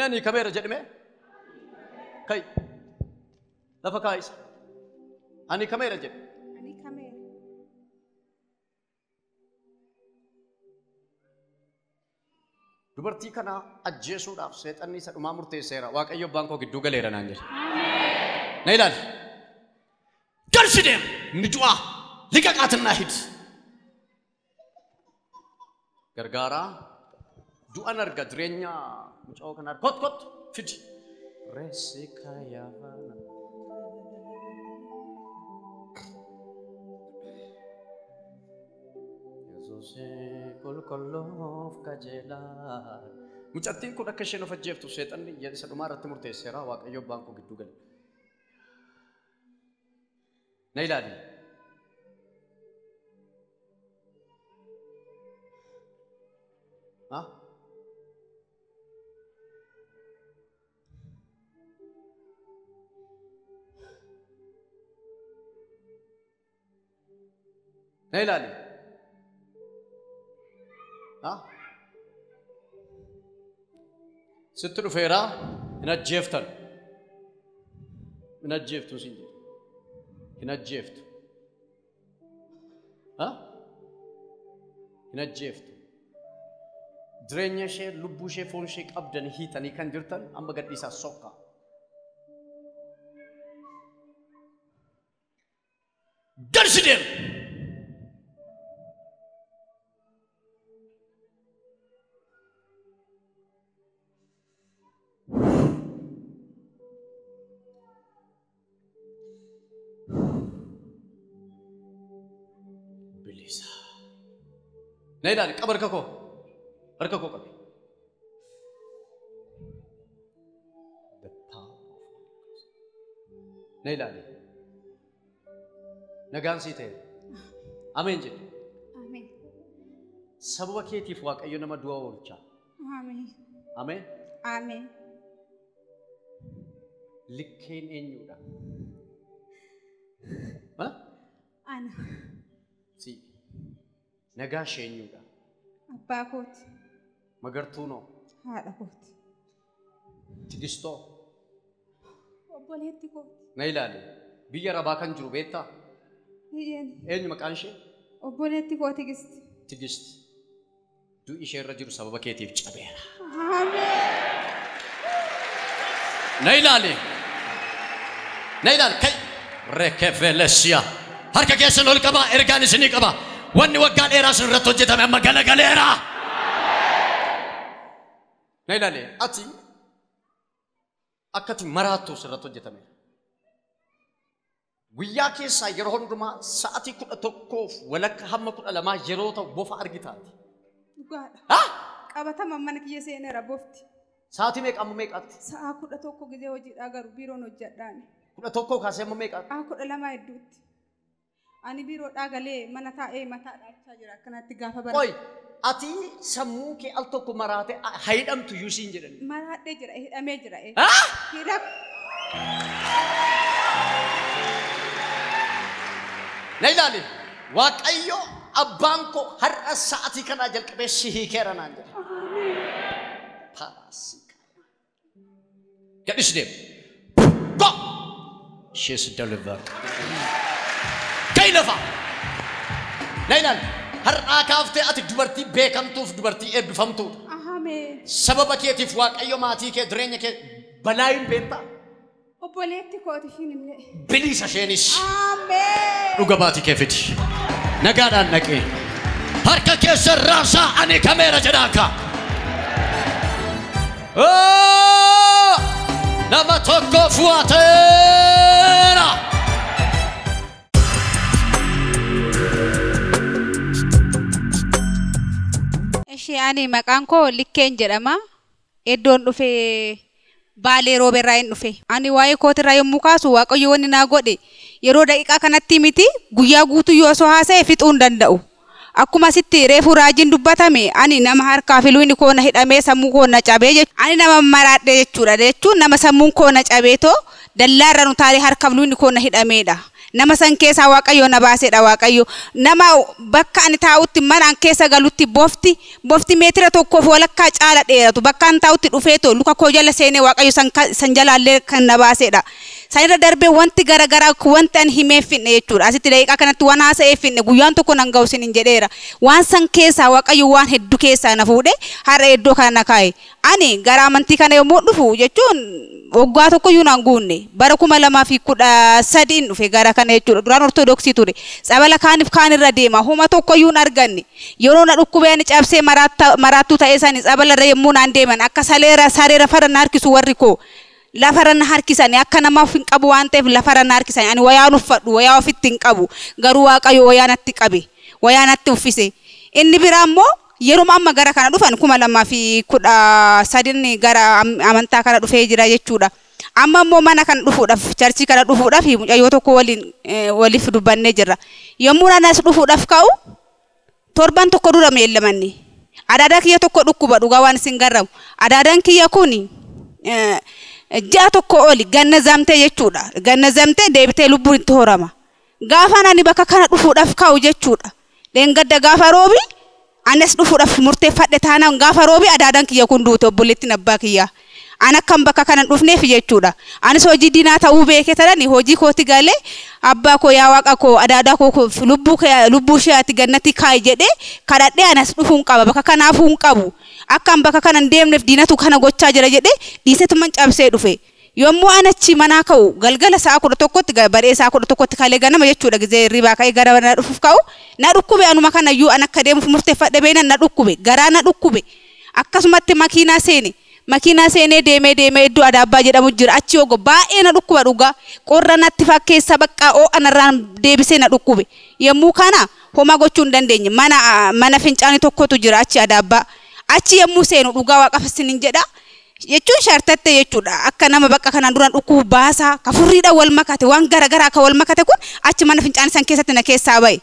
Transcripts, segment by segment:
ماني كاميرا جدمه كاي لا فكايس أني كاميرا جد أني كاميرا dubartii kana ajjeesuudhaaf seexanni isa dhumaa murteesseera waaqayyo baankoo gidduu galeera naan jedhe na ilaali garsi deem ni du'a liqaqaatinaa hid gargaaraa du'an arga jireenya mucaa kanaa kot kot fidi reessi kaayyaafana kolkoloof kajeelaa mucattiin kun akka isheen of ajjeeftu seexanni isa dhumaa irratti murteesseera waaqayyo baankoo gidduu gale na ilaali na ilaali ستر فيرا هنا جيفتن هنا جيفتو سينجي هنا جيفت هنا جيفت درينيا شيء لبو شيء فون شيء أبدن هي تاني كان جرتن أم بقدر يسا سوكا درسدم नहीं डाली कबर का को कभी नहीं डाली नगान सी थे आमीन जी आमीन सब वक़्त ये फुआक अयो नमा दुआ उल्चा आमीन आमीन आमीन लिखे नहीं जुड़ा आना सी Nagaasheenyuudha. Abbaa kooti. Magartuunoo. Haadha kooti. Tigistoo. Obboleetti kooti. Na ilaali. Biyya Arabaa kan jiru beektaa? Biyyeeni. Eenyu maqaan ishee? Obboleetti koo Tigisti. Tigisti. Du'i ishee irra jiru sababa keetiif cabeera. Ameen. Na ilaali. Na ilaali. Kai. Rekevelessia. Harka keessan ol qaba. Ergaan isinii qaba. Wanni waggaa dheeraa sun irratti hojjetame amma galagaleera. Na ilaali ati akkati maraattu irratti hojjetame. Guyyaa keessaa yeroo hundumaa sa'aatii 11 walakkaa hamma 12 yeroo ta'u bofa argitaati. Dhugaadha. Qabatama mana kiyya seeneera bofti. Sa'aatii meeqa amma meeqaatti? Sa'a 11 gizee hojiidhaa garuu biiroon hojjedhaani. 11 kaasee amma meeqaatti? 12 hedduutti. Ani biiroo dhaagalee mana taa'ee mataa dhaachaa jira akkanatti gaafa bara. Oi, ati sammuu kee al tokko maraate haydhamtu yuusiin jedhani. Maraadhee jira, hidhamee jira. Hidham. Na ilaali, Waaqayyo abbaan koo har'a sa'aatii kanaa jalqabee si hiikeera naan jedha. Paasika. Gadhis deem. Go! She is delivered. Kailafa. Nailan har'a kaaftee ati dubartii beekamtuuf dubartii eebbifamtuudha. Ameen. Sababa keetiif Waaqayyo maatii kee jireenya kee balaayin beektaa? Obboleetti kooti finillee. Bilisa isheenis. Ameen. Dhuga maatii kee fidi. Nagaadhaan dhaqee. Harka keessa raasaa ani kameera jedhaaka. Nama tokko fu'aateera. Ani maqaan koo Likkeen jedhama. Iddoon dhufee Baalee Rooberraa hin dhufe. Ani waa'ee kootirraa yommuu kaasu Waaqayyo wanni naa godhe yeroo daqiiqaa kanatti miti guyyaa guutuu yoo osoo haasa'e fixuu hin danda'u. Akkuma sitti reefu raajiin dubbatame ani nama harkaa fi luunni koo na hidhamee sammuu koo na cabee jechuudha. Ani nama maraadhe jechuudha. Jechuun nama sammuun koo na cabee too dallaarra nu taalee harkaa fi luunni koo na hidhameedha. nama san keessa waaqayyo na baasedha waaqayyo nama bakka ani taa'utti manaan keessa galutti bofti meetira tokkoof walakkaa caala dheeratu bakka ani taa'utti dhufeeto luka koo jala seenee waaqayyo san jalaallee kan na baasedha. Sanirra darbee wanti garagaraa wanti an himee finne jechuudha. Asitti daqiiqaa kanatti waan haasa'ee finne guyyaan tokko nan ga'u isin jedheera. Waan san keessaa waaqayyo waan hedduu keessaa na fuudhe har'a iddoo kana na kaa'e. Ani gara amantii kana yommuu dhufu jechuun waggaa tokko iyyuu nan guunne bara 2013 dhufe gara kana jechuudha. Duraan ortodoksii ture. Tsabala kaaniif kaanirra deema homa tokko iyyuu arganne. Yeroo na dhukkubee ani cabsee maraattuu ta'ee sani tsabalarra yommuu naan deeman akka sareera fara na harkisu warri koo. Lafaran harkisani akka namaaf hin qabu waan ta'eef lafaran harkisani ani wayaan uffadhu wayaa ofitti hin qabu garuu waaqayyo wayaanatti qabe wayaanatti uffise inni biraa immoo yeroo amma gara kana dhufan 2013 gara amantaa kana dhufee jira jechuudha. Amma immoo mana kan dhufuudhaaf charchii kana dhufuudhaaf mucayyoo tokko waliif dubbannee jirra. Yommuu nanas dhufuudhaaf ka'u torban tokko dura meellamanni adaada kiyya tokko dhukkuba dhugaa waan isin garramu adaadaan kiyya kuni Jaa tokko oli ganna zamtee jechuudha. Ganna zamtee deebitee lubbuun itti horama. Gaafa ani bakka kana dhufuudhaaf ka'u jechuudha. Leengadda gaafa roobi anas dhufuudhaaf murteeffadhe taanaan gaafa roobi adaadaan kiyya kun duute obboleettiin abbaa kiyya. Ana kan bakka kana dhufneef jechuudha. Anis hojii diinaa ta'uu beekee tarani hojii kooti galee abbaa koo yaa waaqa koo adaadaa koo lubbuu isheetti gannatti kaa'i jedhee kadhadhee anas dhufuun qaba bakka kanaafuu hin qabu. Akkam bakka kana deemneef diinatu kana gochaa jira jedhee dhiisetuman cabsee dhufe. Yommuu anachi manaa ka'u galgala sa'a 11tti baree sa'a 11tti kalee ganama jechuudha gizee ribaa ka'ee gara na dhufuuf ka'u na dhukkube anuma kana iyyuu an akka deemuuf murteeffadhe beenan na dhukkube garaa na dhukkube akkasumatti makiinaa seenee deemee iddoo adaabbaa jedhamu jira achi ogo baay'ee na dhukkuba dhugaa qorra natti fakkeessa baqqaa oo anarraan deebisee na dhukkube yommuu kana homa gochuu hin dandeenye mana fincaanii tokkotu jira achi adaabbaa achi yommuu seenu dhugaa waaqafasinin jedha jechuun shartatte jechuudha akka nama bakka kana duraan dhukkubu baasa kafurriidha wal makate waan garagaraa akka wal makate kun achi mana fincaanii san keessatti na keessaa bahe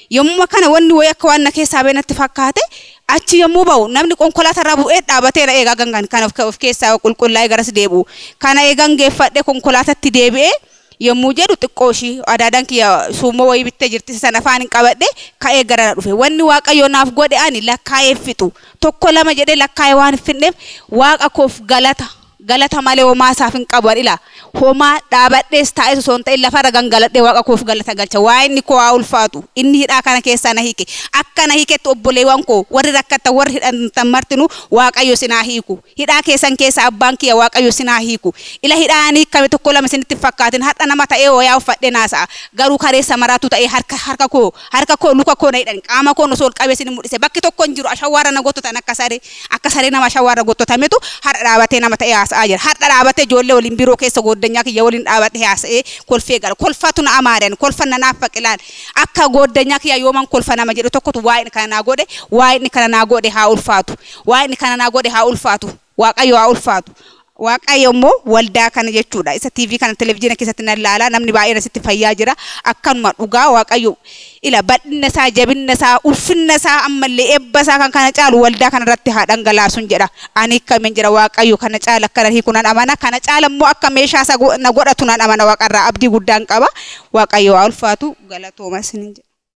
yommuu kana wanni wayi akka waan na keessaa bahe natti fakkaate achi yommuu bahu namni konkolaataa irraa bu'ee dhaabateera eegaa gangan kan of keessaa qulqullaa'ee garas deebi'u kana eegan geeffadhe konkolaataatti deebi'ee yommuu jedhu xiqqooshii adaadaan kiyya suumoo wayii bittee jirti sana afaan hin qabadhe ka'ee gara na dhufe wanni waaqayyo naaf godhe ani lakkaa'ee fixu tokko lama jedhee lakkaa'ee waan finneef waaqa koof galata malee homaa isaaf hin qabu ila homaa dhaabadhees taa'ee osoo hin ta'in lafarra gangaladhee waaqa koof galata galcha waa inni koo haa ulfaatu inni hidhaa kana keessaa na hiike akka na hiiketti obboleewwan koo warri rakkatan warri hidhatan martinu waaqayyo sinaa hiiku hidhaa keessan keessa abbaan kiyya waaqayyo sinaa hiiku ila hidhaanii kame tokko lama isinitti fakkaatin har'a nama ta'ee wayaa uffadhe naasa'a garuu kareessa maraatu ta'ee harka koo luka koo na hidhan qaama koo osoo ol qabee isin mul'ise bakki tokko hin jiru ashawaara na gottotan akka saree nama ashawaara gottotametu har'a dhaabatee nama ta'ee haasa'aa har'a dhaabatee ijoollee waliin biroo keessa goddanyaa kiyya waliin dhaabatee haasa'ee kolfee gala kolfatu na amaadhan kolfanna naaf faqilaan akka goddanyaa kiyya yooman kolfa nama jedhu tokkotu waa'ee kana naa godhe haa ulfaatu waa'ee kana naa godhe haa ulfaatu waaqayyo haa ulfaatu waaqayyo immoo waldaa kana jechuudha isa TV kana televiziyoona keessatti na ilaalaa namni baay'een asitti fayyaa jira akkanuma dhugaa waaqayyo ila badhinna isaa jabinna isaa ulfinna isaa ammallee eebba isaa kan kana caalu waldaa kana irratti haa dhangalaasun jedha ani kamen jira waaqayyo kana caala akkana hiikunan amana kana caala immoo akka meeshaa isa na godhatu nan amana waaqarraa abdii guddaan qaba waaqayyo haa ulfaatu galatooma isinin jedha.